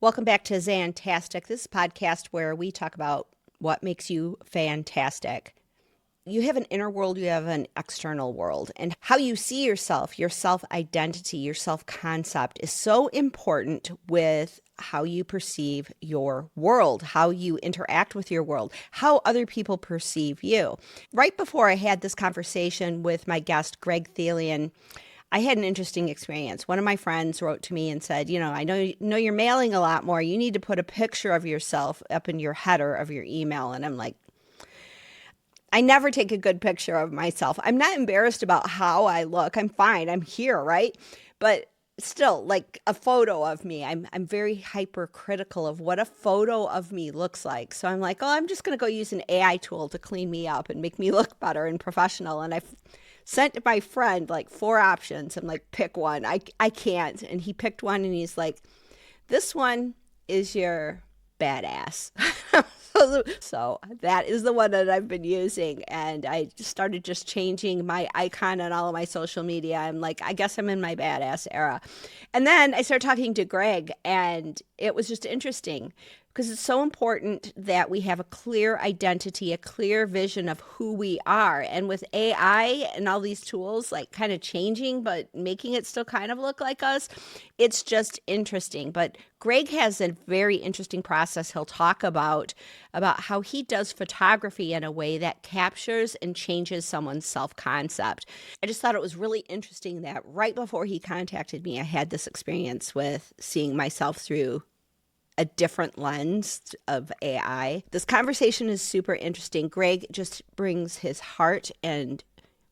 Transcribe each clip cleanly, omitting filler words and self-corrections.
Welcome back to Zantastic. This is a podcast where we talk about what makes you fantastic. You have an inner world, you have an external world, and how you see yourself, your self-identity, your self-concept is so important with how you perceive your world, how you interact with your world, how other people perceive you. Right before I had this conversation with my guest, Greg Thelian, I had an interesting experience. One of my friends wrote to me and said, I know you're mailing a lot more. You need to put a picture of yourself up in your header of your email. And I'm like, I never take a good picture of myself. I'm not embarrassed about how I look. I'm fine. I'm here, right? But still, like a photo of me, I'm very hypercritical of what a photo of me looks like. So I'm like, oh, I'm just going to go use an AI tool to clean me up and make me look better and professional. And I sent my friend like 4 options. I'm like, pick one. I can't. And he picked one and he's like, this one is your badass. So that is the one that I've been using. And I just started just changing my icon on all of my social media. I'm like, I guess I'm in my badass era. And then I started talking to Greg, and it was just interesting because it's so important that we have a clear identity, a clear vision of who we are. And with AI and all these tools, like kind of changing, but making it still kind of look like us, it's just interesting. But Greg has a very interesting process he'll talk about how he does photography in a way that captures and changes someone's self-concept. I just thought it was really interesting that right before he contacted me, I had this experience with seeing myself through a different lens of AI. This conversation is super interesting. Greg just brings his heart, and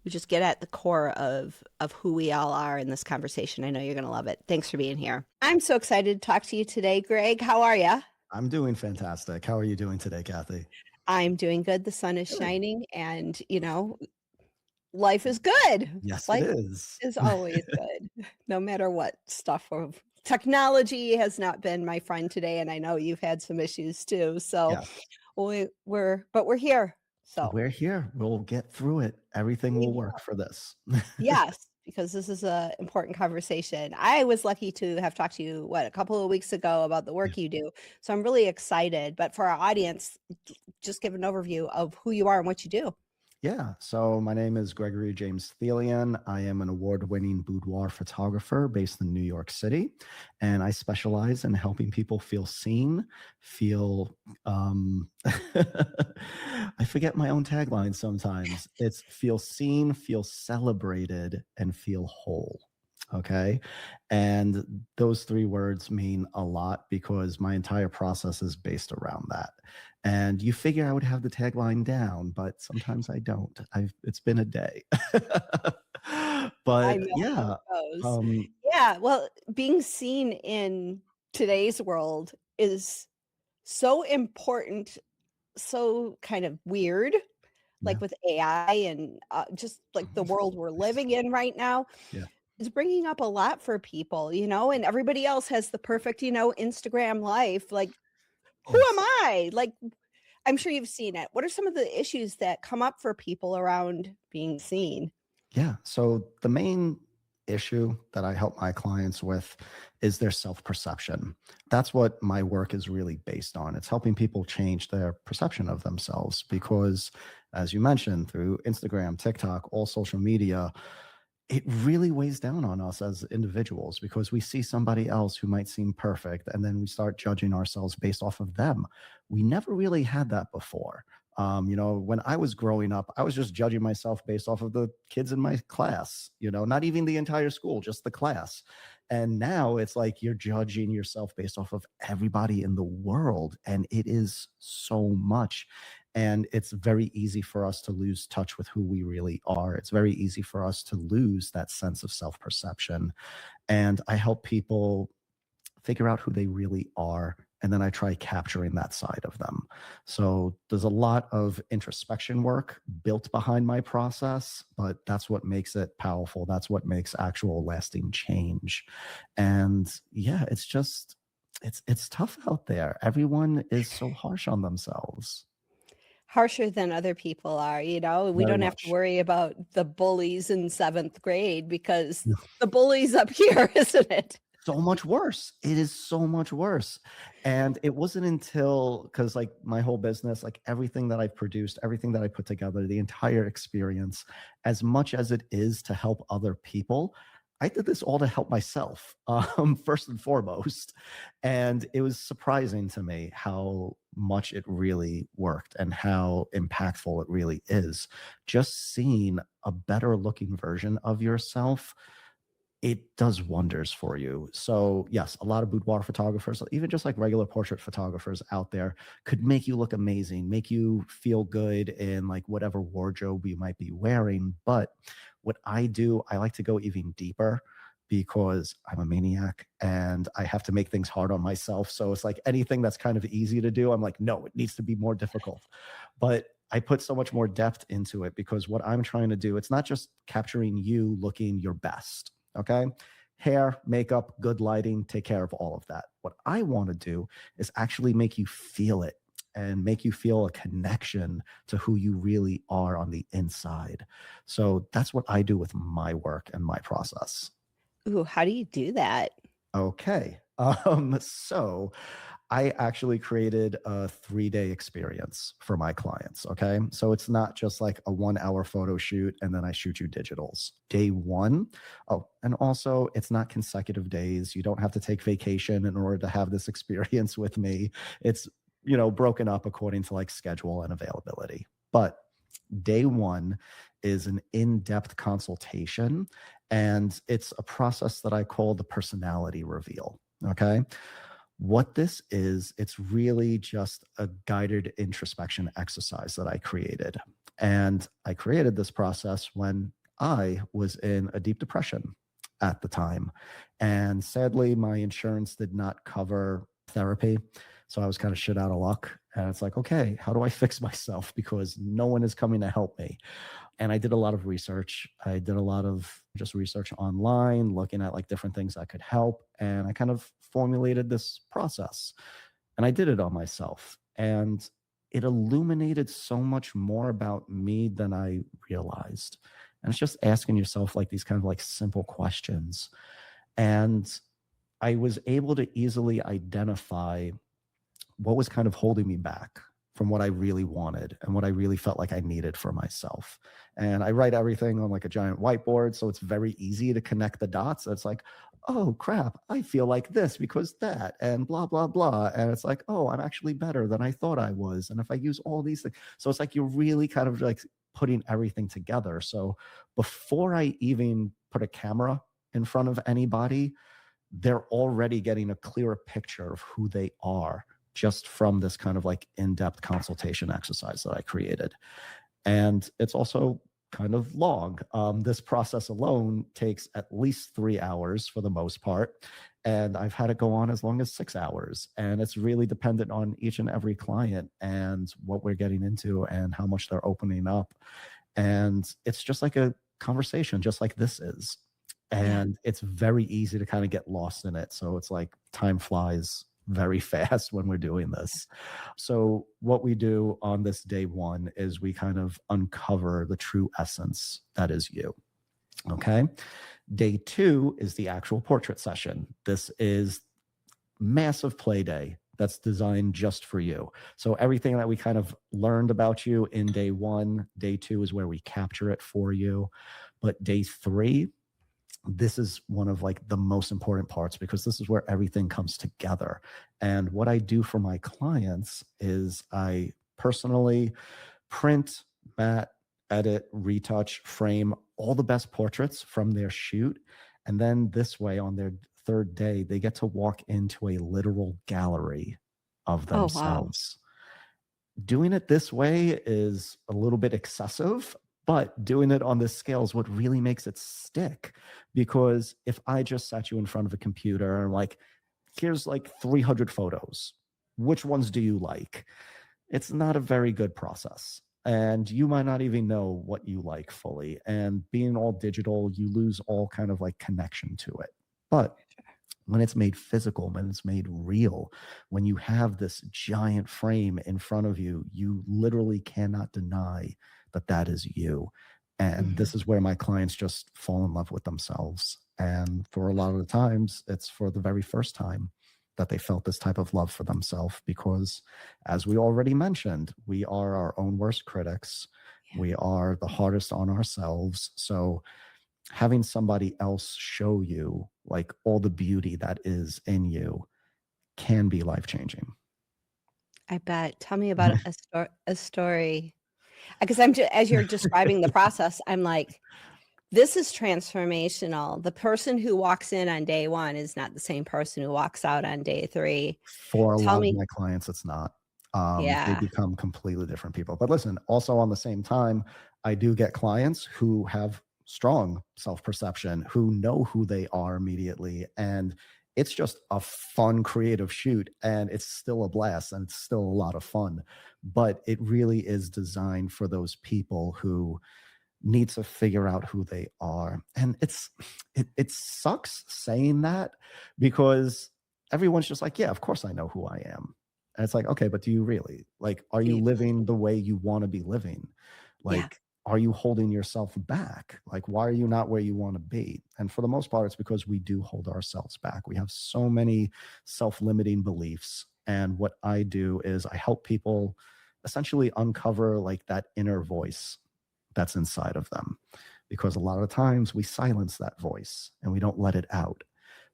we just get at the core of who we all are in this conversation. I know you're going to love it. Thanks for being here. I'm so excited to talk to you today, Greg. How are you? I'm doing fantastic. How are you doing today, Kathy? I'm doing good. The sun is Good. shining, and life is good. Yes, it Life is. is always good, no matter what stuff of technology has not been my friend today, and I know you've had some issues too. So Yes, we're here. So we're here. We'll get through it. Everything we will work for this. yes, because this is a important conversation. I was lucky to have talked to you, a couple of weeks ago about the Yeah. work you do. So I'm really excited. But for our audience, just give an overview of who you are and what you do. Yeah. So my name is Gregory James Thelian. I am an award-winning boudoir photographer based in New York City, and I specialize in helping people feel seen, feel I forget my own tagline sometimes. It's feel seen, feel celebrated, and feel whole. Okay. And those 3 words mean a lot because my entire process is based around that. And you figure I would have the tagline down, but sometimes I don't. It's been a day. I But know how yeah, it goes. um, Yeah, well, being seen in today's world is so important, so kind of weird, like yeah, with AI and just like the world we're living in right now. yeah. It's bringing up a lot for people, and everybody else has the perfect, Instagram life. Like, who am Yes. I? Like, I'm sure you've seen it. What are some of the issues that come up for people around being seen? Yeah. So the main issue that I help my clients with is their self perception. That's what my work is really based on. It's helping people change their perception of themselves because, as you mentioned, through Instagram, TikTok, all social media, it really weighs down on us as individuals because we see somebody else who might seem perfect and then we start judging ourselves based off of them. We never really had that before. When I was growing up, I was just judging myself based off of the kids in my class, not even the entire school, just the class. And now it's like you're judging yourself based off of everybody in the world. And it is so much. And it's very easy for us to lose touch with who we really are. It's very easy for us to lose that sense of self perception. And I help people figure out who they really are. And then I try capturing that side of them. So there's a lot of introspection work built behind my process, but that's what makes it powerful. That's what makes actual lasting change. And yeah, it's tough out there. Everyone is so harsh on themselves. Harsher than other people are, we Very don't have to much. worry about the bullies in 7th grade because the bully's up here, isn't it? so much worse. It is so much worse. And it wasn't until, because like my whole business, like everything that I've produced, everything that I put together, the entire experience, as much as it is to help other people, I did this all to help myself, first and foremost. And it was surprising to me how much it really worked and how impactful it really is. Just seeing a better looking version of yourself, it does wonders for you. So yes, a lot of boudoir photographers, even just like regular portrait photographers out there, could make you look amazing, make you feel good in like whatever wardrobe you might be wearing. But what I do, I like to go even deeper because I'm a maniac and I have to make things hard on myself. So it's like anything that's kind of easy to do, I'm like, no, it needs to be more difficult. But I put so much more depth into it because what I'm trying to do, it's not just capturing you looking your best. Okay. Hair, makeup, good lighting, take care of all of that. What I want to do is actually make you feel it and make you feel a connection to who you really are on the inside. So that's what I do with my work and my process. Ooh, how do you do that? Okay. So I actually created a 3-day experience for my clients. Okay. So it's not just like a 1 hour photo shoot and then I shoot you digitals. Day one. Oh, and also it's not consecutive days. You don't have to take vacation in order to have this experience with me. It's, broken up according to like schedule and availability. But day one is an in-depth consultation, and it's a process that I call the personality reveal. Okay. What this is, it's really just a guided introspection exercise that I created. And I created this process when I was in a deep depression at the time. And sadly, my insurance did not cover therapy. So I was kind of shit out of luck. And it's like, okay, how do I fix myself? Because no one is coming to help me. And I did a lot of research. I did a lot of just research online, looking at like different things that could help. And I kind of formulated this process and I did it on myself. And it illuminated so much more about me than I realized. And it's just asking yourself like these kind of like simple questions. And I was able to easily identify what was kind of holding me back from what I really wanted and what I really felt like I needed for myself. And I write everything on like a giant whiteboard. So it's very easy to connect the dots. It's like, oh crap, I feel like this because that and blah, blah, blah. And it's like, oh, I'm actually better than I thought I was. And if I use all these things, so it's like you're really kind of like putting everything together. So before I even put a camera in front of anybody, they're already getting a clearer picture of who they are just from this kind of like in-depth consultation exercise that I created. And it's also kind of long. This process alone takes at least 3 hours for the most part. And I've had it go on as long as 6 hours. And it's really dependent on each and every client and what we're getting into and how much they're opening up. And it's just like a conversation, just like this is. Yeah. And it's very easy to kind of get lost in it. So it's like time flies very fast when we're doing this. So what we do on this day one is we kind of uncover the true essence that is you. Okay. Day two is the actual portrait session. This is massive play day that's designed just for you. So everything that we kind of learned about you in day one, day two is where we capture it for you. But day three, this is one of like the most important parts because this is where everything comes together. And what I do for my clients is I personally print, mat, edit, retouch, frame all the best portraits from their shoot. And then this way, on their third day, they get to walk into a literal gallery of Oh, wow. themselves. Doing it this way is a little bit excessive, but doing it on this scale is what really makes it stick. Because if I just sat you in front of a computer and like, here's like 300 photos, which ones do you like? It's not a very good process. And you might not even know what you like fully. And being all digital, you lose all kind of like connection to it. But when it's made physical, when it's made real, when you have this giant frame in front of you, you literally cannot deny that that is you. And Mhm. this is where my clients just fall in love with themselves. And for a lot of the times, it's for the very first time that they felt this type of love for themselves because, as we already mentioned, we are our own worst critics. We are the hardest on ourselves. So having somebody else show you like all the beauty that is in you can be life changing. I bet. Tell me about a story. Because I'm as you're describing the process, I'm like, this is transformational. The person who walks in on day 1 is not the same person who walks out on day 3. For a Tell lot of me. my clients, it's not. They Yeah. become completely different people. But listen, also on the same time, I do get clients who have strong self perception, who know who they are immediately. And it's just a fun, creative shoot. And it's still a blast and it's still a lot of fun. But it really is designed for those people who need to figure out who they are. And it sucks saying that because everyone's just like, yeah, of course I know who I am. And it's like, okay, but do you really? Like, are Do you you really? living the way you want to be living? Yeah. Like, are you holding yourself back? Like, why are you not where you want to be? And for the most part, it's because we do hold ourselves back. We have so many self-limiting beliefs. And what I do is I help people essentially uncover like that inner voice that's inside of them, because a lot of times we silence that voice and we don't let it out.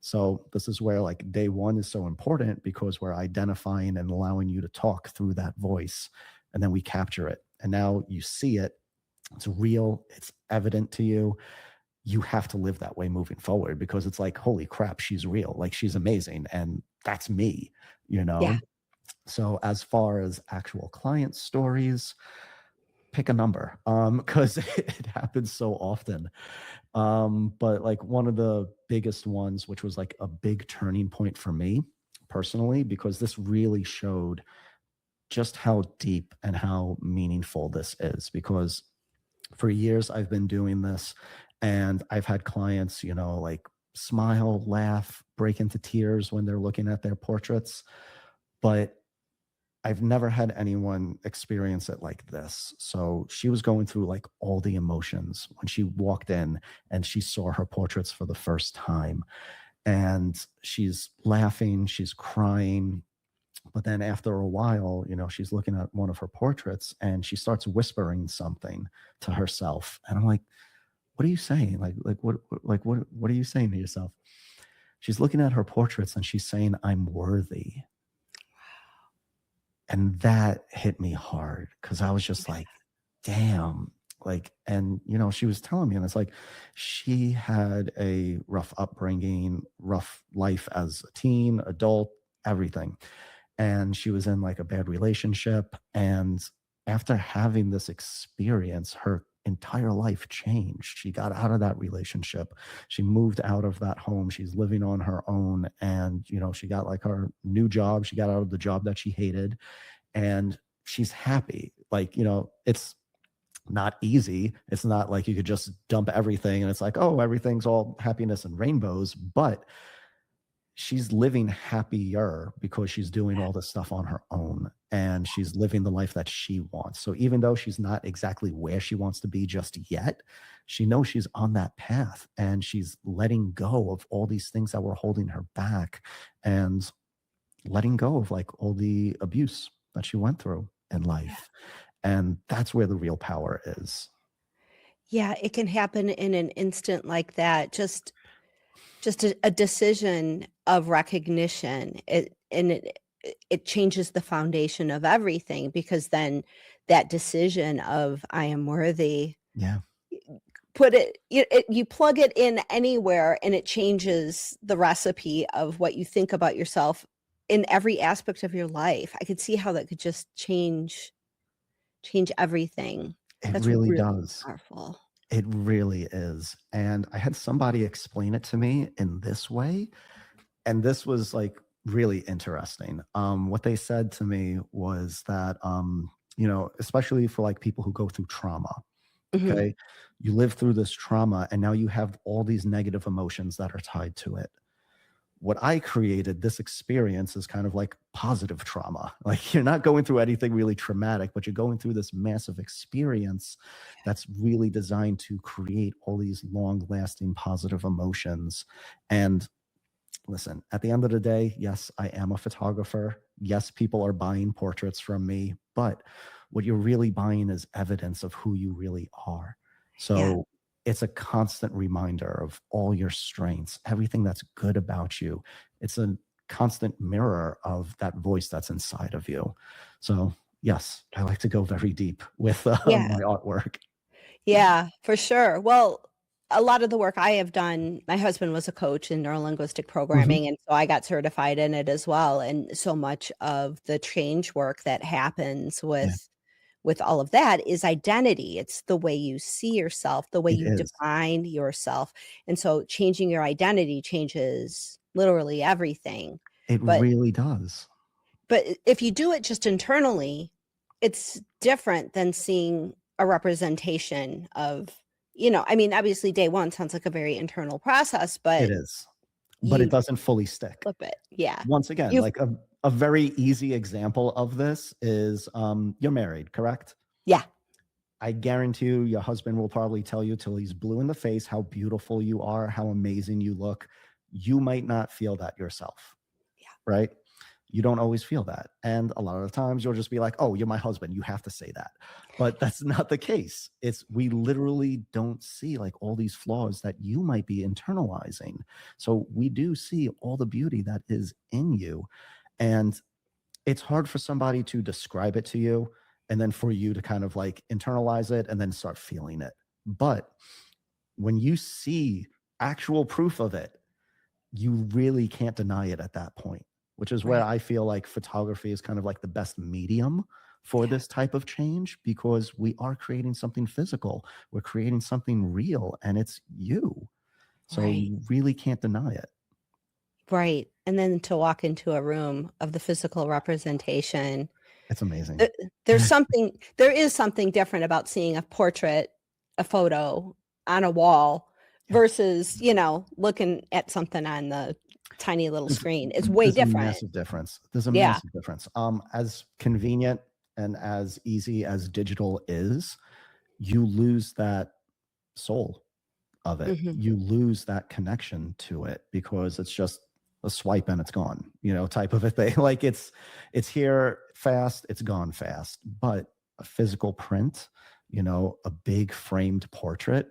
So this is where like day 1 is so important, because we're identifying and allowing you to talk through that voice, and then we capture it and now you see it. It's real, it's evident to you. You have to live that way moving forward, because it's like, holy crap, she's real, like she's amazing, and that's me, you Yeah. know. So as far as actual client stories, pick a number, because it happens so often. But like one of the biggest ones, which was like a big turning point for me personally, because this really showed just how deep and how meaningful this is. Because for years I've been doing this, and I've had clients, you know, like smile, laugh, break into tears when they're looking at their portraits. But I've never had anyone experience it like this. So she was going through like all the emotions when she walked in and she saw her portraits for the first time. And she's laughing, she's crying. But then after a while, you know, she's looking at one of her portraits and she starts whispering something to herself. And I'm like, what are you saying? What are you saying to yourself? She's looking at her portraits and she's saying, I'm worthy. And that hit me hard, because I was just like, damn. Like, and you know, she was telling me, and it's like she had a rough upbringing, rough life as a teen, adult, everything. And she was in like a bad relationship. And after having this experience, her entire life changed. She got out of that relationship. She moved out of that home. She's living on her own. And, you know, she got like her new job. She got out of the job that she hated, and she's happy. Like, you know, it's not easy. It's not like you could just dump everything and it's like, oh, everything's all happiness and rainbows. But she's living happier because she's doing all this stuff on her own, and she's living the life that she wants. So even though she's not exactly where she wants to be just yet, she knows she's on that path, and she's letting go of all these things that were holding her back, and letting go of like all the abuse that she went through in Yeah. life. And that's where the real power is. Yeah, it can happen in an instant like that. Just a decision of recognition. It changes the foundation of everything, because then that decision of I am worthy, Yeah. you plug it in anywhere and it changes the recipe of what you think about yourself in every aspect of your life. I could see how that could just change everything. It That's really really does. powerful. It really is. And I had somebody explain it to me in this way. And this was like really interesting. What they said to me was that, you know, especially for like people who go through trauma, Mhm. okay, you live through this trauma and now you have all these negative emotions that are tied to it. what I created, this experience is kind of like positive trauma. Like you're not going through anything really traumatic, but you're going through this massive experience that's really designed to create all these long lasting positive emotions. And listen, at the end of the day, yes, I am a photographer. Yes, people are buying portraits from me, but what you're really buying is evidence of who you really are. Yeah. So it's a constant reminder of all your strengths, everything that's good about you. It's a constant mirror of that voice that's inside of you. So, yes, I like to go very deep with Yeah. my artwork. Yeah, for sure. Well, a lot of the work I have done, my husband was a coach in neurolinguistic Mhm. programming, and so I got certified in it as well. And so much of the change work that happens Yeah, with all of that is identity. It's the way you see yourself, the way it you is. define yourself. And so changing your identity changes literally everything. It But really does. if you do it just internally, it's different than seeing a representation of, I mean, obviously day one sounds like a very internal process, It but is, but it you doesn't fully stick. flip it. Yeah. Once again, You like a very easy example of this is you're married, correct? yeah. I guarantee you, your husband will probably tell you till he's blue in the face how beautiful you are, how amazing you look. You might not feel that yourself, Yeah. right? You don't always feel that. And a lot of the times you'll just be like, oh, you're my husband. You have to say that. But that's not the case. It's we literally don't see like all these flaws that you might be internalizing. So we do see all the beauty that is in you. And it's hard for somebody to describe it to you and then for you to kind of like internalize it and then start feeling it. But when you see actual proof of it, you really can't deny it at that point, which is where Right. I feel like photography is kind of like the best medium for Yeah. this type of change because we are creating something physical. We're creating something real and it's you. So Right. you really can't deny it. Right. And then to walk into a room of the physical representation, It's amazing. th- there is something different about seeing a portrait, a photo on a wall Yeah. versus, looking at something on the tiny little There's screen. It's way there's a different. massive difference. There's a Yeah. massive difference. As convenient and as easy as digital is, you lose that soul of it. Mhm. You lose that connection to it because it's just a swipe and it's gone, type of a thing. Like it's here fast, it's gone fast. But a physical print, a big framed portrait,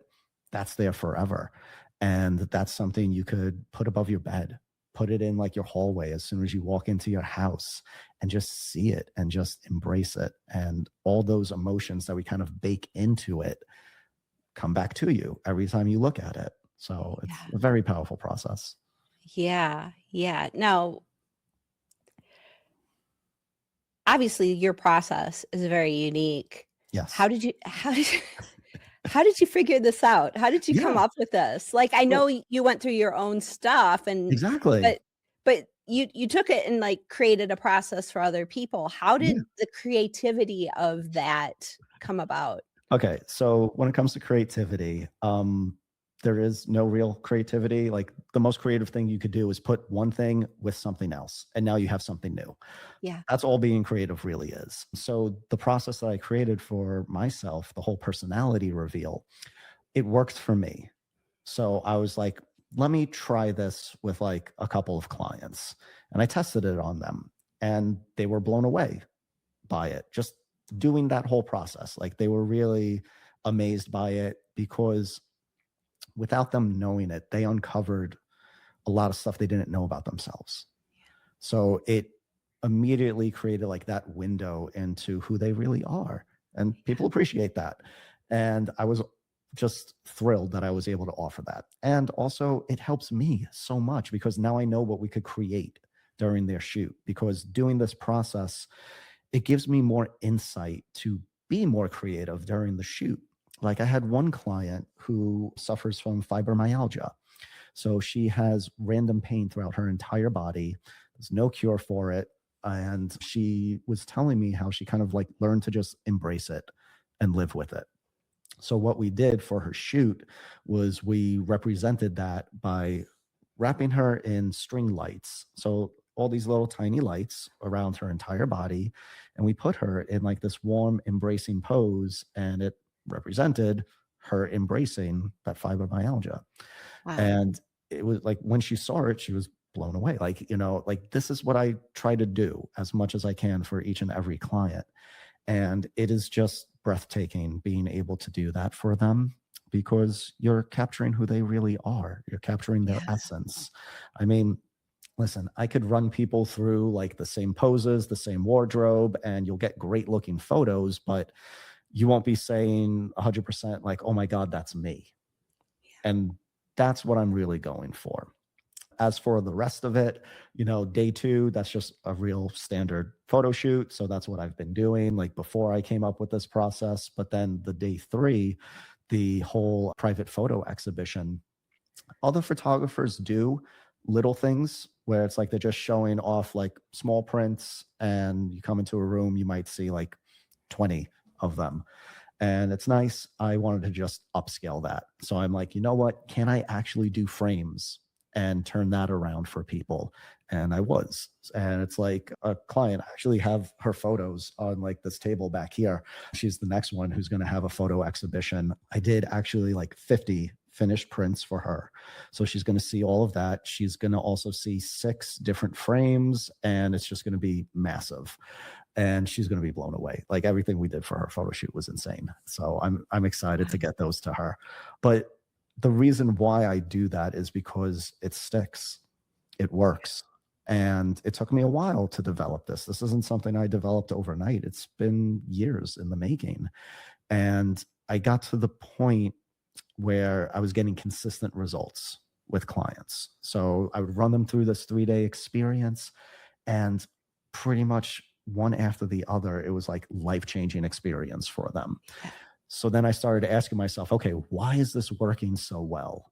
that's there forever. And that's something you could put above your bed, put it in like your hallway as soon as you walk into your house and just see it and just embrace it. And all those emotions that we kind of bake into it come back to you every time you look at it. So it's Yeah. a very powerful process. Yeah. Yeah. Now, obviously your process is very unique. Yes. How did you figure this out? How did you come Yeah. up with this? Like, I So know you went through your own stuff exactly. but you took it and, like, created a process for other people. How Yeah. did the creativity of that come about? Okay. So when it comes to creativity, there is no real creativity. Like the most creative thing you could do is put one thing with something else, and now you have something new. Yeah. That's all being creative really is. So the process that I created for myself, the whole personality reveal, it worked for me. So I was like, let me try this with like a couple of clients. And I tested it on them and they were blown away by it. Just doing that whole process. Like they were really amazed by it because without them knowing it, they uncovered a lot of stuff they didn't know about themselves. So it immediately created like that window into who they really are. And people appreciate that. And I was just thrilled that I was able to offer that. And also, it helps me so much because now I know what we could create during their shoot. Because doing this process, it gives me more insight to be more creative during the shoot. Like I had one client who suffers from fibromyalgia. So she has random pain throughout her entire body. There's no cure for it. And she was telling me how she kind of like learned to just embrace it and live with it. So what we did for her shoot was we represented that by wrapping her in string lights. So all these little tiny lights around her entire body. And we put her in like this warm, embracing pose, and it represented her embracing that fibromyalgia. Wow. And it was like when she saw it, she was blown away. Like, like this is what I try to do as much as I can for each and every client. And it is just breathtaking being able to do that for them, because you're capturing who they really are. You're capturing their Yeah. essence. I mean, listen, I could run people through like the same poses, the same wardrobe, and you'll get great looking photos, but you won't be saying 100% like, oh my God, that's me. And that's what I'm really going for. As for the rest of it, day 2, that's just a real standard photo shoot. So that's what I've been doing like before I came up with this process. But then the day 3, the whole private photo exhibition, other photographers do little things where it's like they're just showing off like small prints, and you come into a room, you might see like 20 of them. And it's nice. I wanted to just upscale that. So I'm like, you know what? Can I actually do frames and turn that around for people? And I was. And it's like a client, I actually have her photos on like this table back here. She's the next one who's going to have a photo exhibition. I did actually like 50 finished prints for her. So she's going to see all of that. She's going to also see 6 different frames, and it's just going to be massive. And she's going to be blown away. Like everything we did for her photo shoot was insane. So I'm excited to get those to her. But the reason why I do that is because it sticks. It works. And it took me a while to develop this. This isn't something I developed overnight. It's been years in the making. And I got to the point where I was getting consistent results with clients. So I would run them through this 3-day experience, and pretty much one after the other, it was like life-changing experience for them. Yeah. So then I started asking myself, okay, why is this working so well?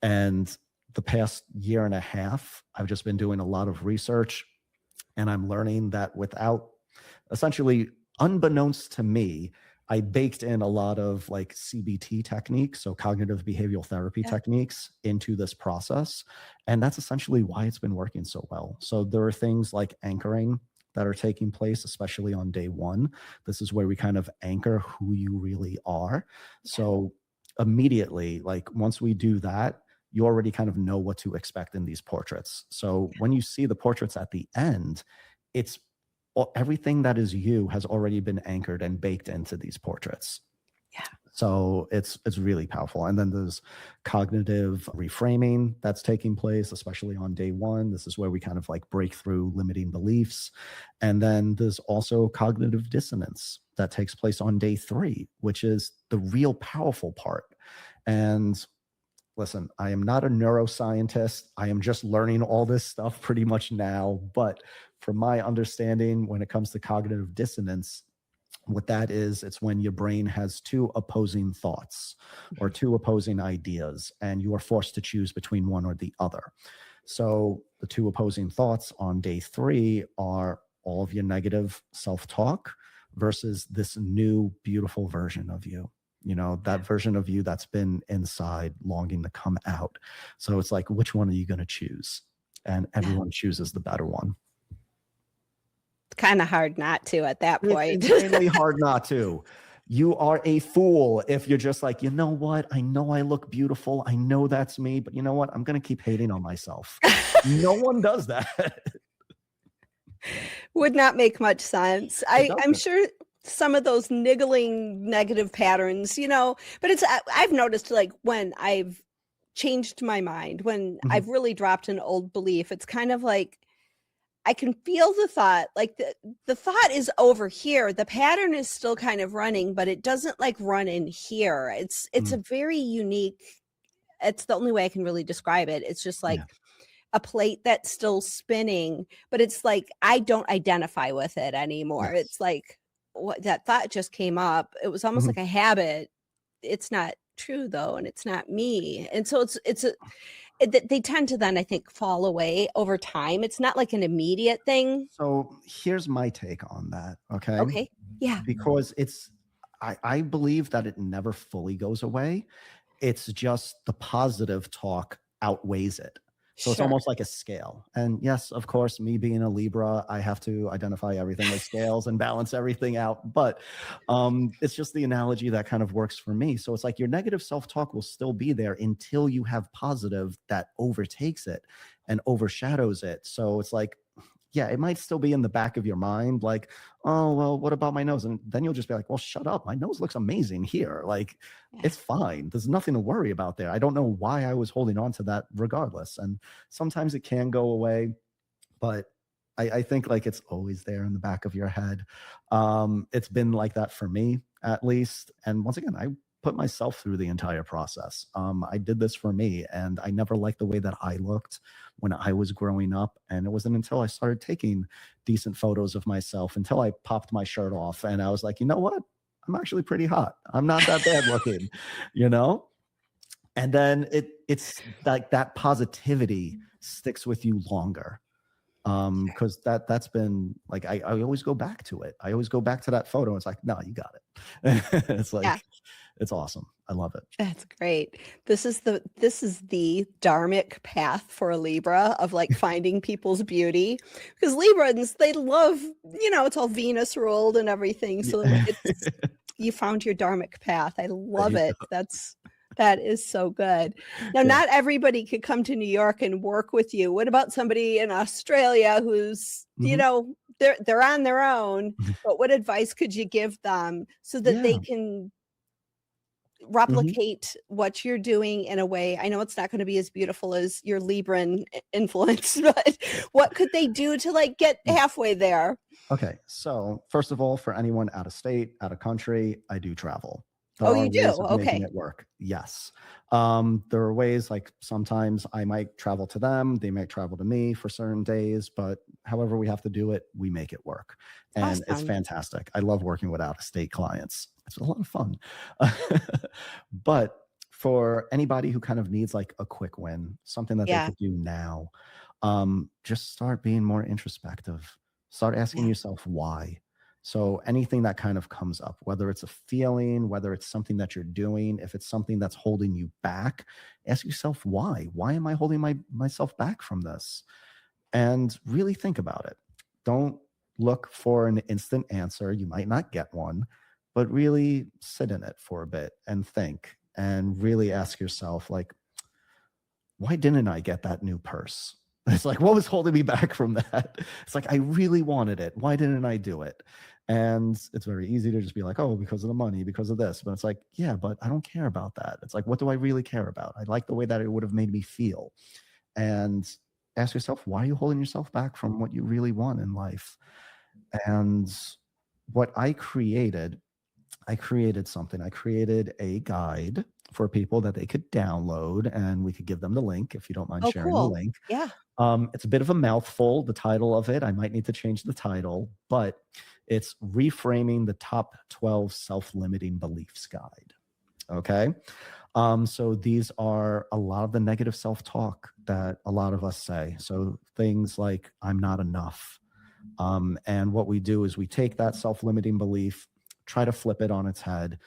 And the past year and a half, I've just been doing a lot of research, and I'm learning that without, essentially, unbeknownst to me, I baked in a lot of like CBT techniques, so cognitive behavioral therapy techniques, into this process. And that's essentially why it's been working so well. So there are things like anchoring that are taking place, especially on day 1. This is where we kind of anchor who you really are. So immediately, like once we do that, you already kind of know what to expect in these portraits. So when you see the portraits at the end, it's everything that is you has already been anchored and baked into these portraits. Yeah. So it's really powerful. And then there's cognitive reframing that's taking place, especially on day 1. This is where we kind of like break through limiting beliefs. And then there's also cognitive dissonance that takes place on day 3, which is the real powerful part. And listen, I am not a neuroscientist. I am just learning all this stuff pretty much now. But from my understanding, when it comes to cognitive dissonance, what that is, it's when your brain has 2 opposing thoughts or 2 opposing ideas, and you are forced to choose between one or the other. So the 2 opposing thoughts on day 3 are all of your negative self-talk versus this new, beautiful version of you. That version of you that's been inside longing to come out. So it's like, which one are you going to choose? And everyone chooses the better one. It's kind of hard not to at that point. It's extremely hard not to. You are a fool if you're just like, you know what? I know I look beautiful. I know that's me, but you know what? I'm going to keep hating on myself. No one does that. Would not make much sense. I'm sure some of those niggling negative patterns, but I've noticed like when I've changed my mind, when I've really dropped an old belief, it's kind of like I can feel the thought, like the thought is over here. The pattern is still kind of running, but it doesn't like run in here. It's a very unique, it's the only way I can really describe it. It's just like a plate that's still spinning, but it's like I don't identify with it anymore. It's like what that thought just came up. It was almost like a habit. It's not true though, and it's not me. And so they tend to then I think fall away over time. It's not like an immediate thing. So here's my take on that. Okay. Yeah. Because I believe that it never fully goes away. It's just the positive talk outweighs it. So it's Sure. almost like a scale. And yes, of course, me being a Libra, I have to identify everything as scales and balance everything out. But it's just the analogy that kind of works for me. So it's like your negative self-talk will still be there until you have positive that overtakes it and overshadows it. So it's like, yeah, it might still be in the back of your mind, like, oh, well, what about my nose? And then you'll just be like, well, shut up. My nose looks amazing here. Like, Yeah. it's fine. There's nothing to worry about there. I don't know why I was holding on to that regardless. And sometimes it can go away, but I think like it's always there in the back of your head. It's been like that for me at least. And once again, I put myself through the entire process. I did this for me, and I never liked the way that I looked when I was growing up. And it wasn't until I started taking decent photos of myself, until I popped my shirt off, and I was like, you know what? I'm actually pretty hot. I'm not that bad looking, you know? And then it's like that positivity sticks with you longer, because that's been like, I always go back to it. I always go back to that photo. It's like, no, you got it. It's Yeah. like, it's awesome. I love it. That's great. This is the dharmic path for a Libra of like finding people's beauty, because Librans, they love, it's all Venus ruled and everything. So Yeah. it's you found your dharmic path. I There love you it. go. That is so good. Now, Yeah. not everybody could come to New York and work with you. What about somebody in Australia who's, Mhm. they're on their own, but what advice could you give them so that they Yeah. can Mhm. replicate what you're doing in a way? I know it's not gonna be as beautiful as your Libran influence, but what could they do to, like, get Yeah. halfway there? Okay. So, first of all, for anyone out of state, out of country, I do travel. There Oh, are you do? ways of making Okay. it work. Yes. There are ways, like sometimes I might travel to them, they might travel to me for certain days, but however we have to do it, we make it work. And it's Awesome. fantastic. I love working with out of state clients. It's a lot of fun. But for anybody who kind of needs like a quick win, something that they Yeah, could do now, just start being more introspective. Start asking yeah. yourself why. So anything that kind of comes up, whether it's a feeling, whether it's something that you're doing, if it's something that's holding you back, ask yourself why. Why am I holding myself back from this? And really think about it. Don't look for an instant answer. You might not get one, but really sit in it for a bit and think, and really ask yourself, like, why didn't I get that new purse? It's like, what was holding me back from that? It's like, I really wanted it. Why didn't I do it? And it's very easy to just be like, oh, because of the money, because of this. But it's like, yeah, but I don't care about that. It's like, what do I really care about? I like the way that it would have made me feel. And ask yourself, why are you holding yourself back from what you really want in life? And what I created something. I created a guide for people that they could download, and we could give them the link if you don't mind Oh, sharing the cool. link. Yeah. It's a bit of a mouthful, the title of it. I might need to change the title, but it's Reframing the Top 12 Self-Limiting Beliefs Guide. Okay. So these are a lot of the negative self-talk that a lot of us say. So things like, I'm not enough. And what we do is we take that self-limiting belief, try to flip it on its head,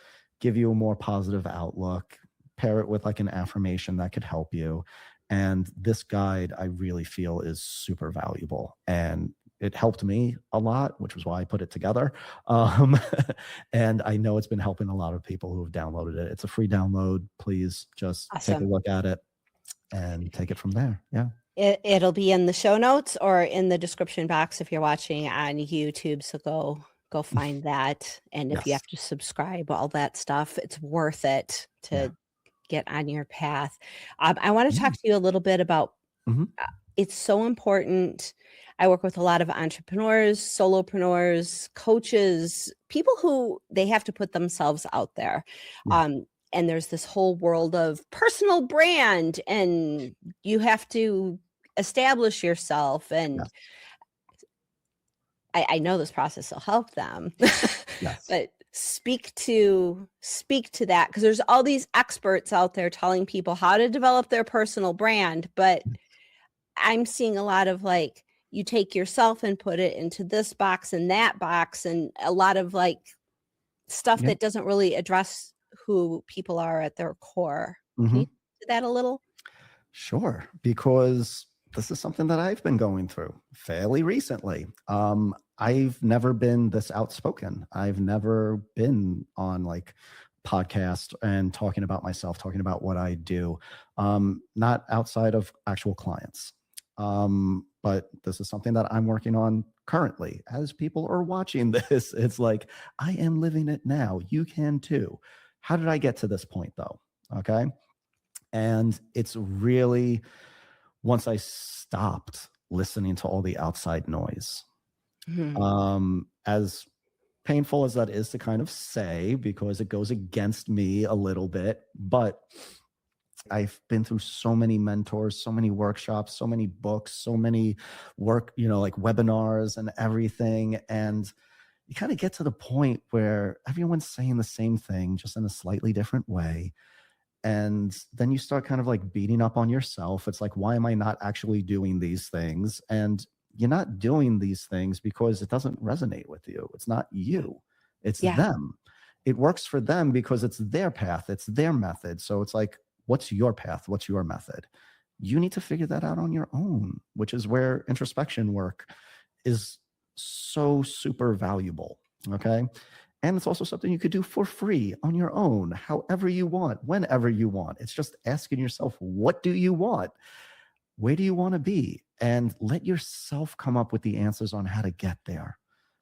give you a more positive outlook, pair it with like an affirmation that could help you. And this guide, I really feel, is super valuable. And it helped me a lot, which was why I put it together. Um, and I know it's been helping a lot of people who have downloaded it. It's a free download. Please just take a Awesome. look at it and take it from there. Yeah. It'll be in the show notes or in the description box if you're watching on YouTube. So go find that. And if you Yes. have to subscribe, all that stuff, it's worth it Yeah. to get on your path. I want to talk Yeah. to you a little bit about Mhm. it's so important. I work with a lot of entrepreneurs, solopreneurs, coaches, people who they have to put themselves out there. Yeah. Um, and there's this whole world of personal brand, and you have to establish yourself. And Yes. I know this process will help them, Yes. but speak to that, because there's all these experts out there telling people how to develop their personal brand, but I'm seeing a lot of like, you take yourself and put it into this box and that box, and a lot of like stuff Yeah. that doesn't really address who people are at their core. Can you Mhm. do that a little? Sure, because this is something that I've been going through fairly recently. I've never been this outspoken. I've never been on like podcast and talking about myself, talking about what I do, not outside of actual clients. But this is something that I'm working on currently. As people are watching this, it's like, I am living it now. You can too. How did I get to this point though? Okay. And it's really once I stopped listening to all the outside noise. Mhm. As painful as that is to kind of say, because it goes against me a little bit, but I've been through so many mentors, so many workshops, so many books, so many like webinars and everything. And you kind of get to the point where everyone's saying the same thing, just in a slightly different way. And then you start kind of like beating up on yourself. It's like, why am I not actually doing these things? And you're not doing these things because it doesn't resonate with you. It's not you, it's Yeah. them. It works for them because it's their path, it's their method. So it's like, what's your path? What's your method? You need to figure that out on your own, which is where introspection work is so super valuable. Okay. And it's also something you could do for free on your own, however you want, whenever you want. It's just asking yourself, what do you want? Where do you want to be? And let yourself come up with the answers on how to get there,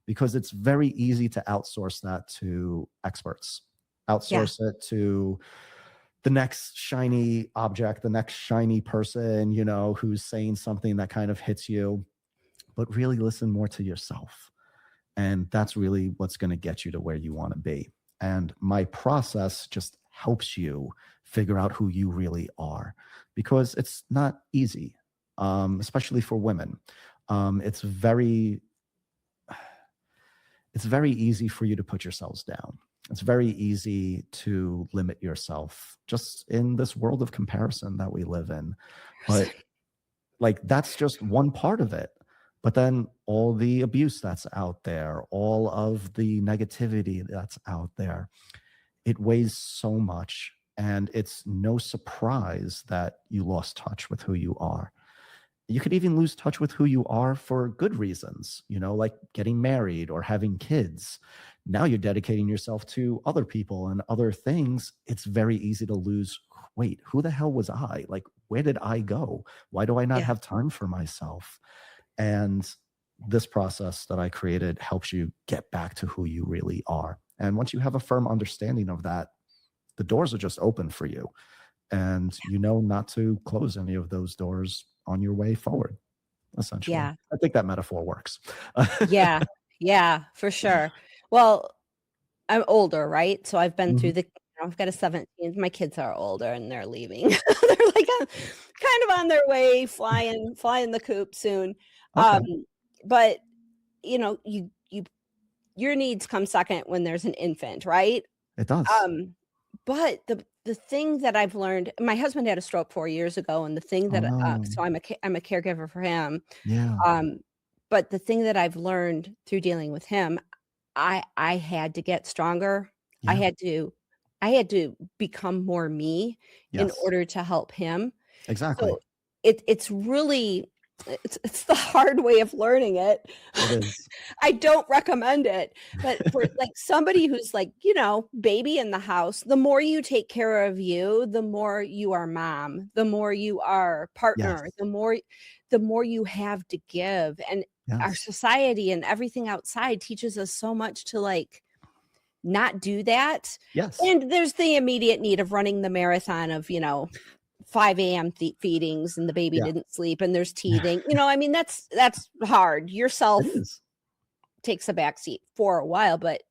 because it's very easy to outsource that to experts, Yeah. outsource it to the next shiny object, the next shiny person, who's saying something that kind of hits you, but really listen more to yourself. And that's really what's going to get you to where you want to be. And my process just helps you figure out who you really are, because it's not easy, especially for women. It's very easy for you to put yourselves down. It's very easy to limit yourself just in this world of comparison that we live in. But like, that's just one part of it. But then all the abuse that's out there, all of the negativity that's out there, it weighs so much. And it's no surprise that you lost touch with who you are. You could even lose touch with who you are for good reasons, like getting married or having kids. Now you're dedicating yourself to other people and other things. It's very easy to lose. Wait, who the hell was I? Like, where did I go? Why do I not Yeah. have time for myself? And this process that I created helps you get back to who you really are. And once you have a firm understanding of that, the doors are just open for you. And you know not to close any of those doors on your way forward, essentially. Yeah. I think that metaphor works. Yeah. Yeah, for sure. Well, I'm older, right? So I've been through Mhm. I've got a 17. My kids are older and they're leaving. They're like kind of on their way, flying the coop soon. Um, Okay. but your needs come second when there's an infant, right? It does. Um, but the thing that I've learned, my husband had a stroke 4 years ago, and the thing Oh, that no. so I'm a caregiver for him. Yeah. Um, but the thing that I've learned through dealing with him, I had to get stronger. I Yeah. had to I had to become more me in Yes. order to help him. Exactly. So it's really it's the hard way of learning it. It is. I don't recommend it, but for, like, somebody who's, like, baby in the house, the more you take care of you, the more you are mom, the more you are partner, Yes. the more you have to give, and our Yes. society and everything outside teaches us so much to, like, not do that, Yes. and there's the immediate need of running the marathon of, 5 AM feedings and the baby Yeah. didn't sleep and there's teething, I mean, that's hard. It Yourself is. takes a back seat for a while, but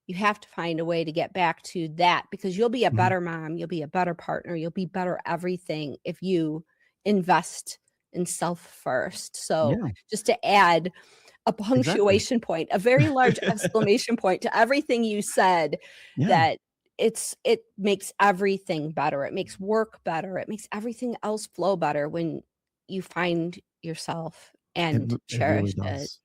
you have to find a way to get back to that because you'll be a Mhm. better mom, you'll be a better partner, you'll be better everything if you invest in self first. So, Yeah. just to add a Exactly. punctuation point, a very large exclamation point to everything you said, Yeah. that it makes everything better. It makes work better. It makes everything else flow better when you find yourself and It really cherish it. does.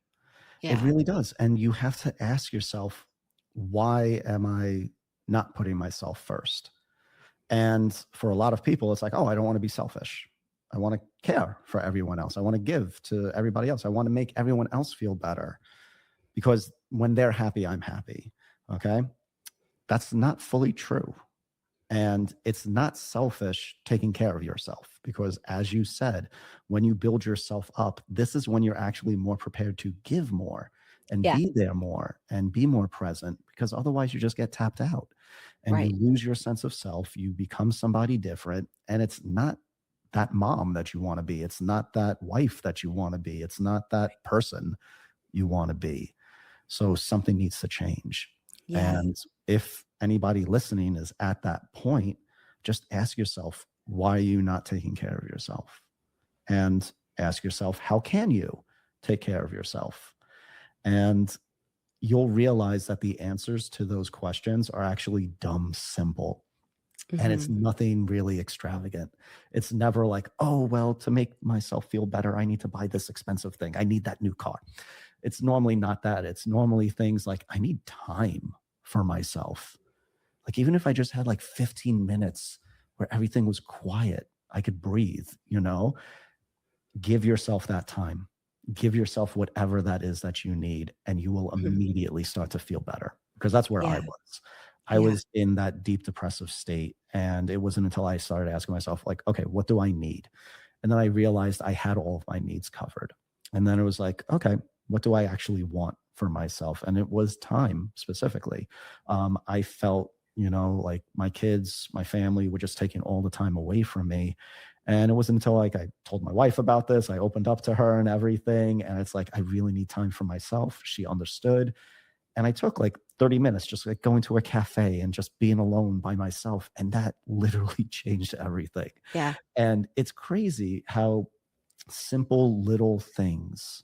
It Yeah. really does. And you have to ask yourself, why am I not putting myself first? And for a lot of people, it's like, oh, I don't want to be selfish. I want to care for everyone else. I want to give to everybody else. I want to make everyone else feel better, because when they're happy, I'm happy. Okay. That's not fully true. And it's not selfish taking care of yourself, because as you said, when you build yourself up, this is when you're actually more prepared to give more and Yeah. be there more and be more present, because otherwise you just get tapped out and you Right. lose your sense of self. You become somebody different, and it's not that mom that you want to be. It's not that wife that you want to be. It's not that person you want to be. So something needs to change. Yeah. And if anybody listening is at that point, just ask yourself, why are you not taking care of yourself? And ask yourself, how can you take care of yourself? And you'll realize that the answers to those questions are actually dumb simple. And it's Hmm. nothing really extravagant. It's never like, oh, well, to make myself feel better, I need to buy this expensive thing. I need that new car. It's normally not that. It's normally things like, I need time for myself. Like, even if I just had like 15 minutes where everything was quiet, I could breathe, give yourself that time. Give yourself whatever that is that you need, and you will Hmm. immediately start to feel better, because that's where I Yeah. was. I Yeah. was in that deep depressive state. And it wasn't until I started asking myself, like, okay, what do I need? And then I realized I had all of my needs covered. And then it was like, okay, what do I actually want for myself? And it was time specifically. I felt, like my kids, my family were just taking all the time away from me. And it wasn't until like I told my wife about this, I opened up to her and everything. And it's like, I really need time for myself. She understood. And I took like 30 minutes just like going to a cafe and just being alone by myself. And that literally changed everything. Yeah. And it's crazy how simple little things,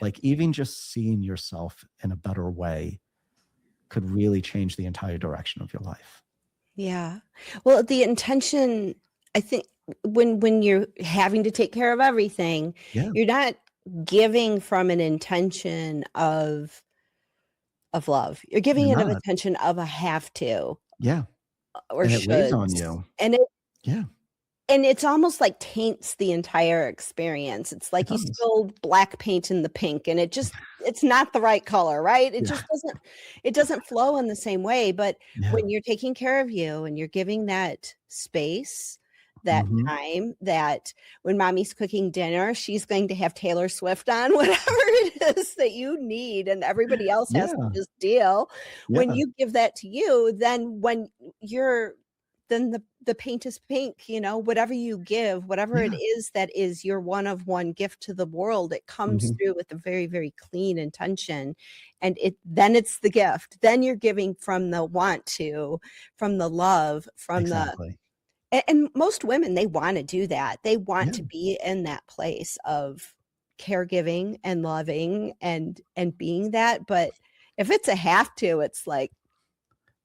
like even just seeing yourself in a better way, could really change the entire direction of your life. Yeah. Well, the intention, I think, when you're having to take care of everything, Yeah. you're not giving from an intention of love. You're You're giving it an not. intention of a have to Yeah. or And it weighs on shoulds. you. And Yeah. it's almost like taints the entire experience. It's It like you does. spilled black paint in the pink and it's not the right color, right? It Yeah. just doesn't flow in the same way, but Yeah. when you're taking care of you and you're giving that space, that Hmm. time, that when mommy's cooking dinner, she's going to have Taylor Swift on, whatever it is that you need, and everybody else has to Yeah. just deal. When Yeah. you give that to you, then when you're then the paint is pink, whatever you give, whatever it Yeah. is that is your one of one gift to the world, it comes Hmm. through with a very, very clean intention. And it's the gift. Then you're giving from the want to, from the love, from the Exactly. and most women, they want to do that. They want Yeah. to be in that place of caregiving and loving and being that. But if it's a have to, it's like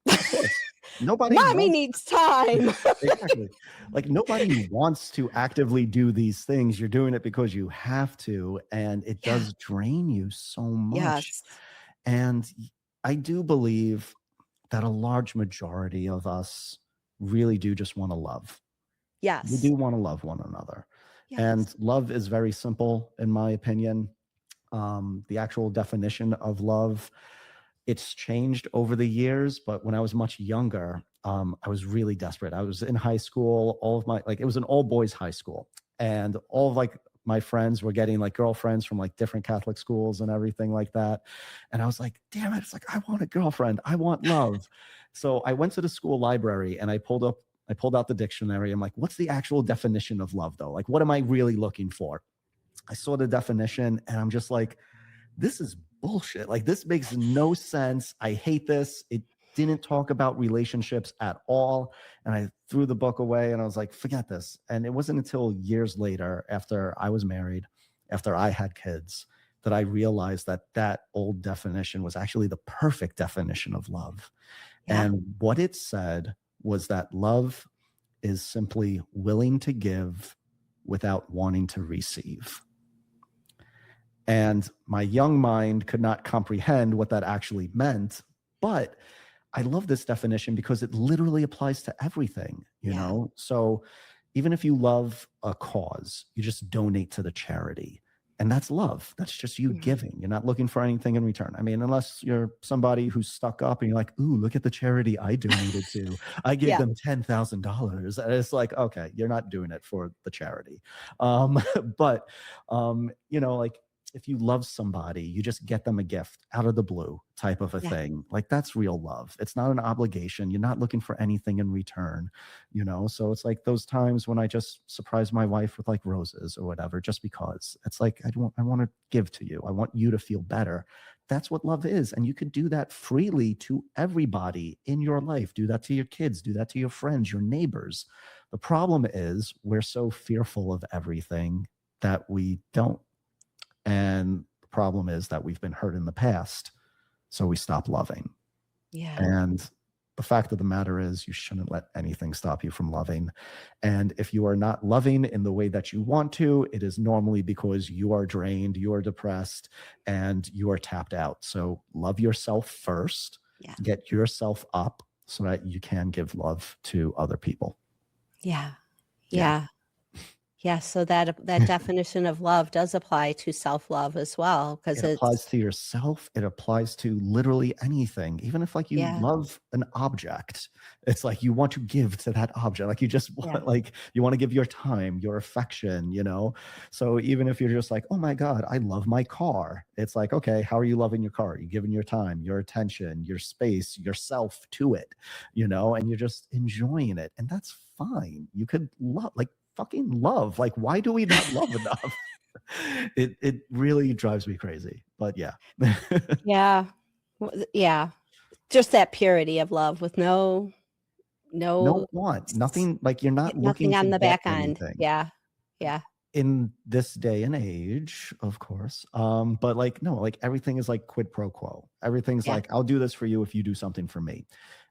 Of course. Nobody mommy wants. needs time. Exactly. Like, nobody wants to actively do these things. You're doing it because you have to, and it Yeah. does drain you so much. Yes. And I do believe that a large majority of us really do just want to love. We Yes. do want to love one another. And Yes. love is very simple, in my opinion. The actual definition of love, it's changed over the years, but when I was much younger, I was really desperate. I was in high school. All of my like it was an all boys high school, and all of like my friends were getting like girlfriends from like different Catholic schools and everything like that. And I was like, damn it! It's like I want a girlfriend. I want love. So I went to the school library and I pulled out the dictionary. I'm like, what's the actual definition of love though? Like, what am I really looking for? I saw the definition and I'm just like, this is bullshit. Like, this makes no sense. I hate this. It didn't talk about relationships at all. And I threw the book away and I was like, forget this. And it wasn't until years later, after I was married, after I had kids, that I realized that that old definition was actually the perfect definition of love. Yeah. And what it said was that love is simply willing to give without wanting to receive. And my young mind could not comprehend what that actually meant. But I love this definition because it literally applies to everything, Yeah. So even if you love a cause, you just donate to the charity. And that's love. That's just you Mhm. giving. You're not looking for anything in return. I mean, unless you're somebody who's stuck up and you're like, ooh, look at the charity I donated to. I gave Yeah. them $10,000. And it's like, okay, you're not doing it for the charity. But, like, if you love somebody, you just get them a gift out of the blue type of a Yeah. thing. Like, that's real love. It's not an obligation. You're not looking for anything in return, So it's like those times when I just surprise my wife with like roses or whatever, just because it's like, I want to give to you. I want you to feel better. That's what love is. And you could do that freely to everybody in your life. Do that to your kids, do that to your friends, your neighbors. The problem is we're so fearful of everything that we don't. And the problem is that we've been hurt in the past, so we stop loving. Yeah. And the fact of the matter is, you shouldn't let anything stop you from loving. And if you are not loving in the way that you want to, it is normally because you are drained, you are depressed, and you are tapped out. So love yourself first, Yeah. get yourself up so that you can give love to other people. Yeah. Yeah. Yeah. Yeah. So that definition of love does apply to self-love as well, because It applies to yourself. It applies to literally anything. Even if like you yeah. love an object, it's like you want to give to that object. Like you just Yeah. want, like you want to give your time, your affection, So even if you're just like, oh my God, I love my car. It's like, okay, how are you loving your car? You're giving your time, your attention, your space, yourself to it, and you're just enjoying it. And that's fine. You could love, like fucking love. Like, why do we not love enough? It really drives me crazy, but yeah. Yeah. Yeah. Just that purity of love with no No want, nothing, like you're not looking nothing to on the get back end. anything Yeah. Yeah. in this day and age, of course. But like, no, like everything is like quid pro quo. Everything's Yeah. like, I'll do this for you if you do something for me.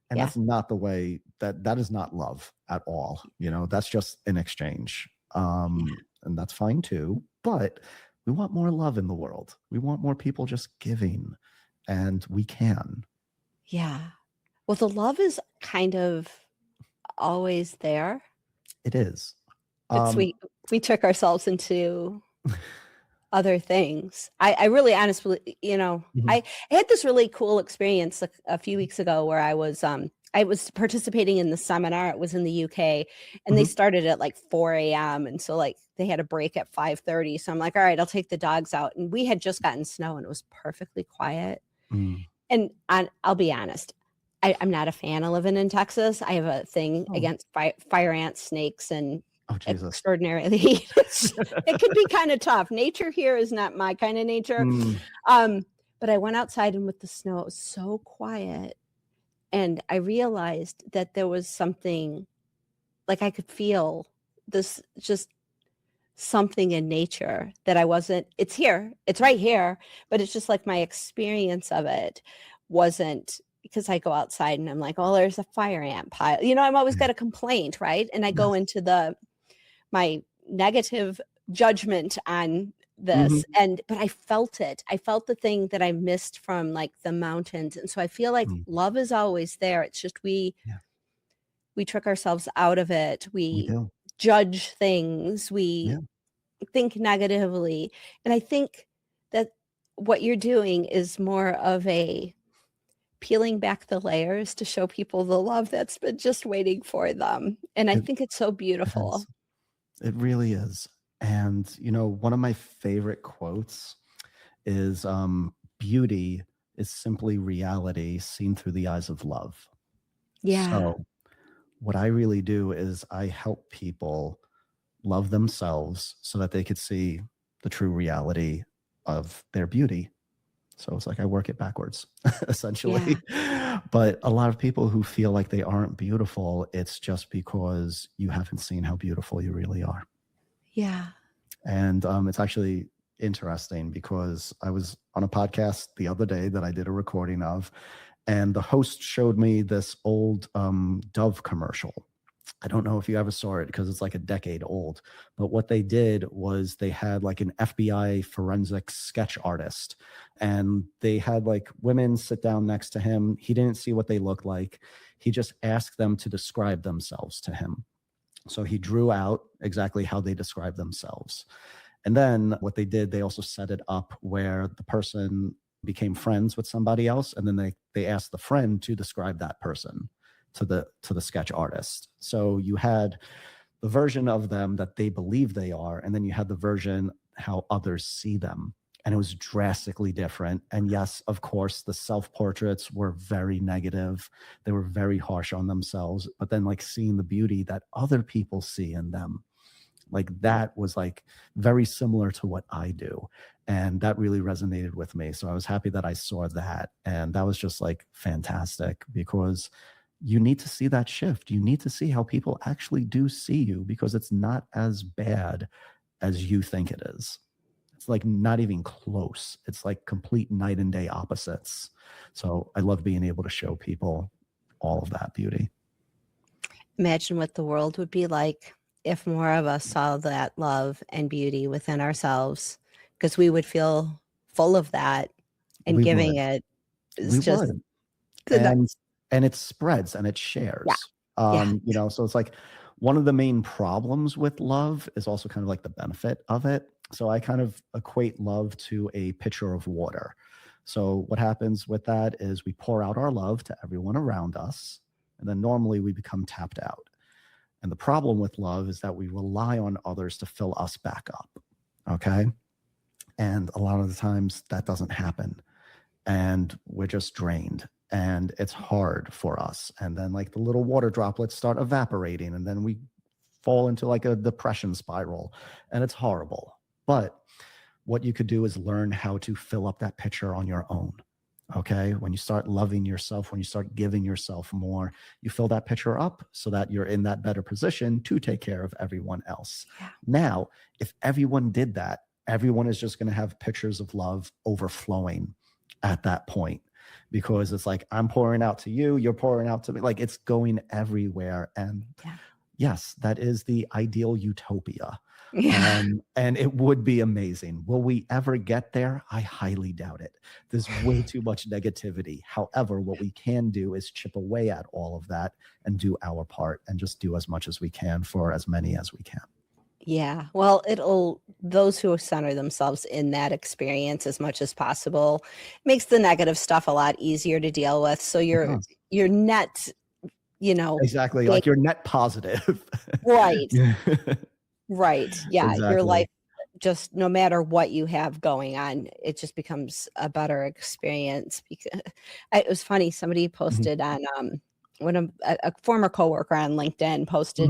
And Yeah. that's not the way that is not love at all. That's just an exchange. And that's fine too. But we want more love in the world. We want more people just giving, and we can. Yeah. Well, the love is kind of always there. It is. It's we trick ourselves into other things. I really honestly, Mhm, I had this really cool experience a few weeks ago where I was participating in the seminar. It was in the UK, and they mhm, started at like 4 a.m. And so like they had a break at 5:30. So I'm like, all right, I'll take the dogs out. And we had just gotten snow and it was perfectly quiet. mm. And I'll be honest, I'm not a fan of living in Texas. I have a thing Oh, against fire ants, snakes, and oh, Jesus. extraordinarily heat. It can be kind of tough. Nature here is not my kind of nature. Mm, But I went outside, and with the snow, it was so quiet. And I realized that there was something, like I could feel this, just something in nature that I wasn't, it's here, it's right here, but it's just like my experience of it wasn't, because I go outside and I'm like, oh, there's a fire ant pile. I'm always yeah, got a complaint, right? And I go yes. into my negative judgment on Mhm, this, but I felt it. I felt the thing that I missed from like the mountains. And so I feel like mm, love is always there. It's just yeah, we trick ourselves out of it. we We do. judge things. Yeah, We think negatively. And I think that what you're doing is more of a peeling back the layers to show people the love that's been just waiting for them. And I it think it's so it beautiful. is. It really is. And, one of my favorite quotes is, "Beauty is simply reality seen through the eyes of love." Yeah. So, what I really do is I help people love themselves so that they could see the true reality of their beauty. So it's like I work it backwards, Yeah. essentially. But a lot of people who feel like they aren't beautiful, it's just because you haven't seen how beautiful you really are. Yeah. And it's actually interesting because I was on a podcast the other day that I did a recording of, and the host showed me this old Dove commercial. I don't know if you ever saw it because it's like a decade old, but what they did was they had like an FBI forensic sketch artist, and they had like women sit down next to him. He didn't see what they looked like. He just asked them to describe themselves to him. So he drew out exactly how they describe themselves. And then what they did, they also set it up where the person became friends with somebody else, and then they asked the friend to describe that person to the sketch artist. So you had the version of them that they believe they are, and then you had the version how others see them. And it was drastically different. And yes, of course, the self-portraits were very negative. They were very harsh on themselves. But then like seeing the beauty that other people see in them, like that was like very similar to what I do. And that really resonated with me. So I was happy that I saw that. And that was just like fantastic, because you need to see that shift. You need to see how people actually do see you, because it's not as bad as you think it is. It's like not even close. It's like complete night and day opposites. So I love being able to show people all of that beauty. Imagine what the world would be like if more of us saw that love and beauty within ourselves, because we would feel full of that, and We giving would. it is We just would. the And next. and it spreads and it Yeah. shares. Yeah. So it's like one of the main problems with love is also kind of like the benefit of it. So I kind of equate love to a pitcher of water. So what happens with that is we pour out our love to everyone around us, and then normally we become tapped out. And the problem with love is that we rely on others to fill us back up. Okay. And a lot of the times that doesn't happen, and we're just drained, and it's hard for us. And then like the little water droplets start evaporating, and then we fall into like a depression spiral, and it's horrible. But what you could do is learn how to fill up that pitcher on your own. Okay. When you start loving yourself, when you start giving yourself more, you fill that pitcher up so that you're in that better position to take care of everyone else. Yeah. Now, if everyone did that, everyone is just going to have pictures of love overflowing at that point, because it's like, I'm pouring out to you, you're pouring out to me, like it's going everywhere. And Yeah. yes, that is the ideal utopia. Yeah. And it would be amazing. Will we ever get there? I highly doubt it. There's way too much negativity. However, what we can do is chip away at all of that and do our part, and just do as much as we can for as many as we can. Yeah. Well, those who center themselves in that experience as much as possible makes the negative stuff a lot easier to deal with. So It does. your net, Exactly. gain. Like you're net positive. Right. Yeah. Right. Yeah. Your Exactly. life, just no matter what you have going on, it just becomes a better experience. Because it was funny, somebody Mhm. posted on a former coworker on LinkedIn posted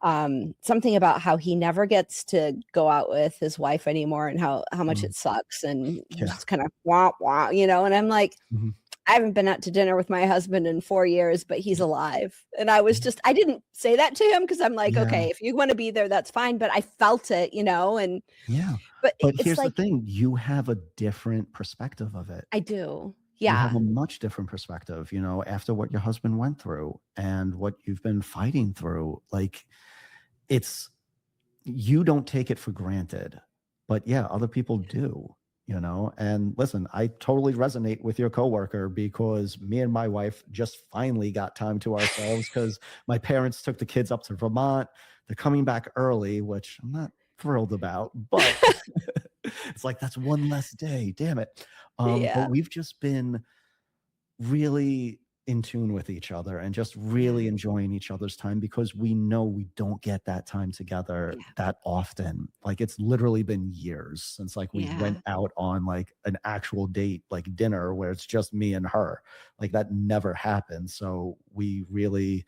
Mhm. something about how he never gets to go out with his wife anymore, and how much Mm. it sucks, and Yeah. just kind of wah wah, and I'm like, Mhm. I haven't been out to dinner with my husband in 4 years, but he's alive. And I didn't say that to him, because I'm like, Yeah. okay, if you want to be there, that's fine. But I felt it, and Yeah. but But it's here's the like, thing, you have a different perspective of it. I do. You have Yeah. a much different perspective, after what your husband went through and what you've been fighting through. Like, it's you don't take it for granted, but yeah, other people do. And listen, I totally resonate with your coworker, because me and my wife just finally got time to ourselves, because my parents took the kids up to Vermont. They're coming back early, which I'm not thrilled about, but it's like, that's one less day, damn it. But Yeah. we've just been really in tune with each other, and just Yeah. really enjoying each other's time, because we know we don't get that time together Yeah. that often. Like, it's literally been years since like we Yeah. went out on like an actual date, like dinner, where it's just me and her. Like, that never happened. So we really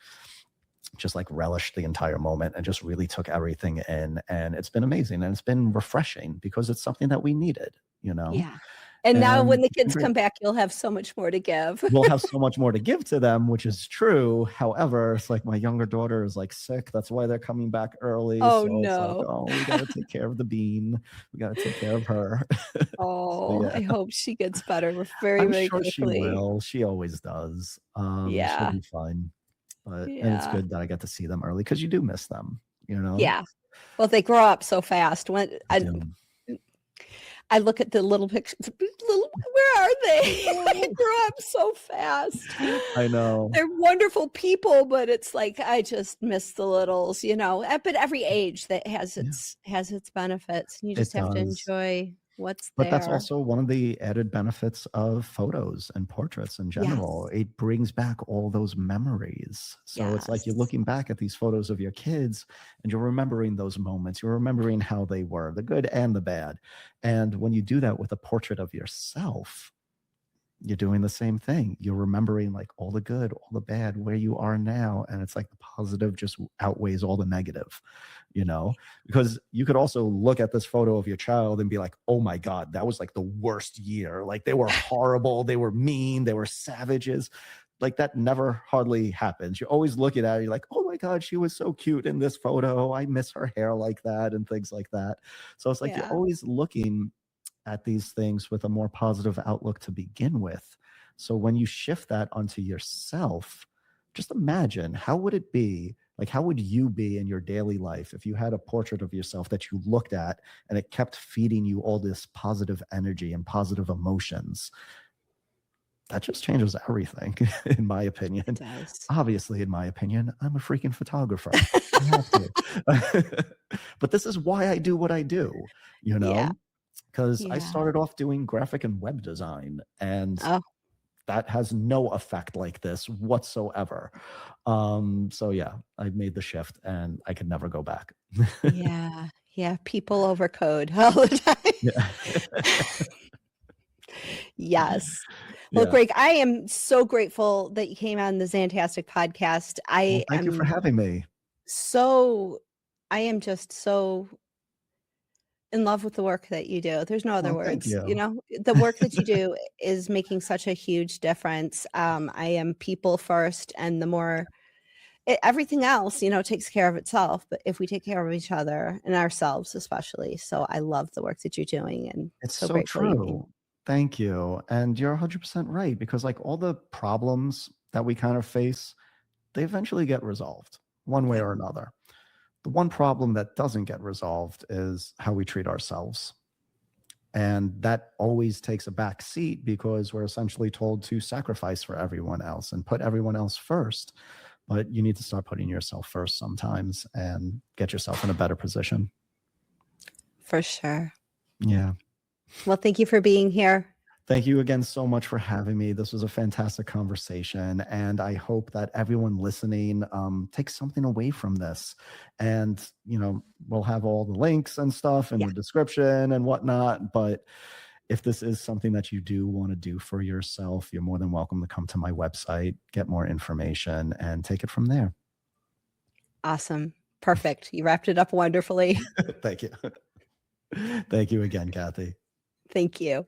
just like relished the entire moment and just really took everything in, and it's been amazing, and it's been refreshing, because it's something that we needed. Yeah. And now when And the it's been kids great. come back, you'll have so much more to give. We'll have so much more to give to them, which is true. However, it's like my younger daughter is like sick. That's why they're coming back early. Oh, So it's like, no. oh, we got to take care of the bean. We got to take care of her. So Oh, yeah, I hope she gets better very, I'm very sure she quickly. will. She always does. She'll Yeah. be fine. And it's Yeah. good that I get to see them early, because you do miss them. Yeah. Well, they grow up so fast. When I do. I look at the little pictures. Where are they? I grew up so fast. I know. They're wonderful people, but it's like I just miss the littles, But every age that has Yeah, its benefits, and you just it have to does. enjoy what's But that's there. also one of the added benefits of photos and portraits in general. Yes. It brings back all those memories. So it's like you're Yes. looking back at these photos of your kids and you're remembering those moments. You're remembering how they were, the good and the bad. And when you do that with a portrait of yourself, you're doing the same thing. You're remembering like all the good, all the bad, where you are now. And it's like the positive just outweighs all the negative, because you could also look at this photo of your child and be like, oh my God, that was like the worst year. Like they were horrible. They were mean. They were savages. Like that never hardly happens. You're always looking at it. You're like, oh my God, she was so cute in this photo. I miss her hair like that and things like that. So it's like you're Yeah. always looking at these things with a more positive outlook to begin with. So when you shift that onto yourself, just imagine how would it be? Like, how would you be in your daily life if you had a portrait of yourself that you looked at and it kept feeding you all this positive energy and positive emotions? That just changes everything, in my It opinion. does. Obviously, in my opinion, I'm a freaking photographer. I have to. But this is why I do what I do, you Yeah. know? Because I Yeah. started off doing graphic and web design, and Oh, that has no effect like this whatsoever. So yeah, I made the shift and I could never go back. yeah. Yeah. People over code all the Yeah. time. Yes. Well, Yeah. Greg, I am so grateful that you came on the Zantastic podcast. Well, thank you for having me. So I am just so in love with the work that you do. There's no other Well, thank words, you. The work that you do is making such a huge difference. I am people first, and the more everything else, takes care of itself. But if we take care of each other and ourselves, especially, so I love the work that you're doing, and It's so so grateful you came. true. Thank you. And you're 100% right, because like all the problems that we kind of face, they eventually get resolved one way Yeah, or another. The one problem that doesn't get resolved is how we treat ourselves. And that always takes a back seat because we're essentially told to sacrifice for everyone else and put everyone else first. But you need to start putting yourself first sometimes and get yourself in a better position. for sure. Yeah. Well, thank you for being here. Thank you again so much for having me. This was a fantastic conversation, and I hope that everyone listening takes something away from this. And we'll have all the links and stuff in Yeah, the description and whatnot. But if this is something that you do want to do for yourself, you're more than welcome to come to my website, get more information, and take it from there. awesome. Perfect. You wrapped it up wonderfully. Thank you. Thank you again, Kathy. Thank you.